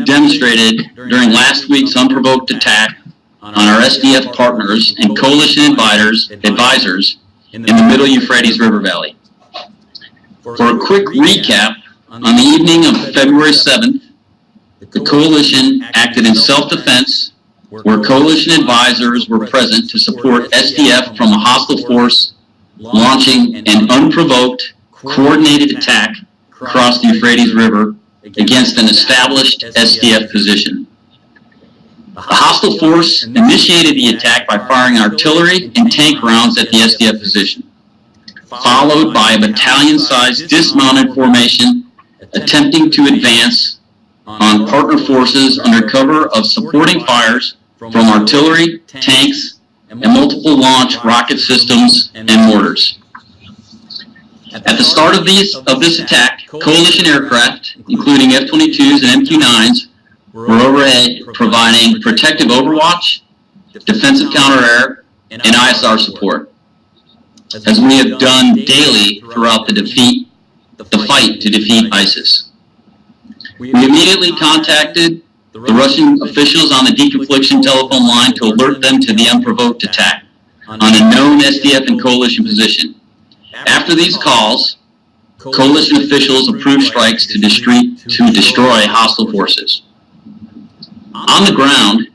demonstrated during last week's unprovoked attack on our SDF partners and coalition advisors in the middle Euphrates River Valley. For a quick recap, on the evening of February 7th, the coalition acted in self-defense, where coalition advisors were present to support SDF from a hostile force launching an unprovoked, coordinated attack across the Euphrates River against an established SDF position. The hostile force initiated the attack by firing artillery and tank rounds at the SDF position, followed by a battalion-sized dismounted formation attempting to advance on partner forces under cover of supporting fires from artillery, tanks, and multiple launch rocket systems and mortars. At the start of this attack, coalition aircraft, including F-22s and MQ-9s, were overhead providing protective overwatch, defensive counter-air, and ISR support, as we have done daily throughout the fight to defeat ISIS. We immediately contacted the Russian officials on the deconfliction telephone line to alert them to the unprovoked attack on a known SDF and coalition position. After these calls, coalition officials approved strikes to destroy hostile forces. On the ground,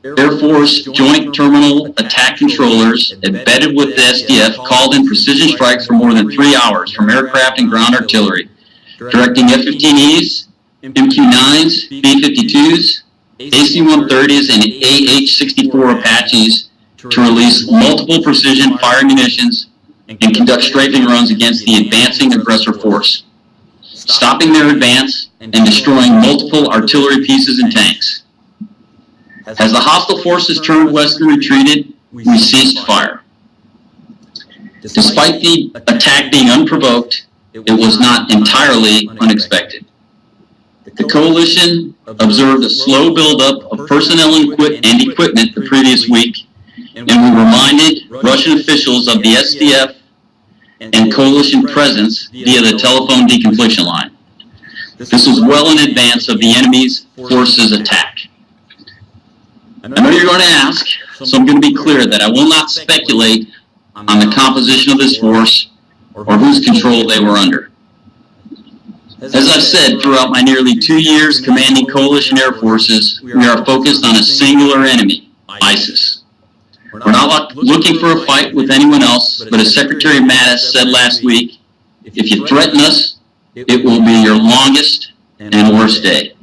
Air Force Joint Terminal Attack Controllers embedded with the SDF called in precision strikes for more than 3 hours from aircraft and ground artillery, directing F-15Es, MQ-9s, B-52s, AC-130s, and AH-64 Apaches to release multiple precision fire munitions and conduct strafing runs against the advancing aggressor force, stopping their advance and destroying multiple artillery pieces and tanks. As the hostile forces turned west and retreated, we ceased fire. Despite the attack being unprovoked, it was not entirely unexpected. The coalition observed a slow buildup of personnel and equipment the previous week, and we reminded Russian officials of the SDF and coalition presence via the telephone deconfliction line. This was well in advance of the enemy's forces' attack. I know you're going to ask, so I'm going to be clear that I will not speculate on the composition of this force or whose control they were under. As I've said throughout my nearly 2 years commanding coalition air forces, we are focused on a singular enemy, ISIS. We're not looking for a fight with anyone else, but as Secretary Mattis said last week, if you threaten us, it will be your longest and worst day.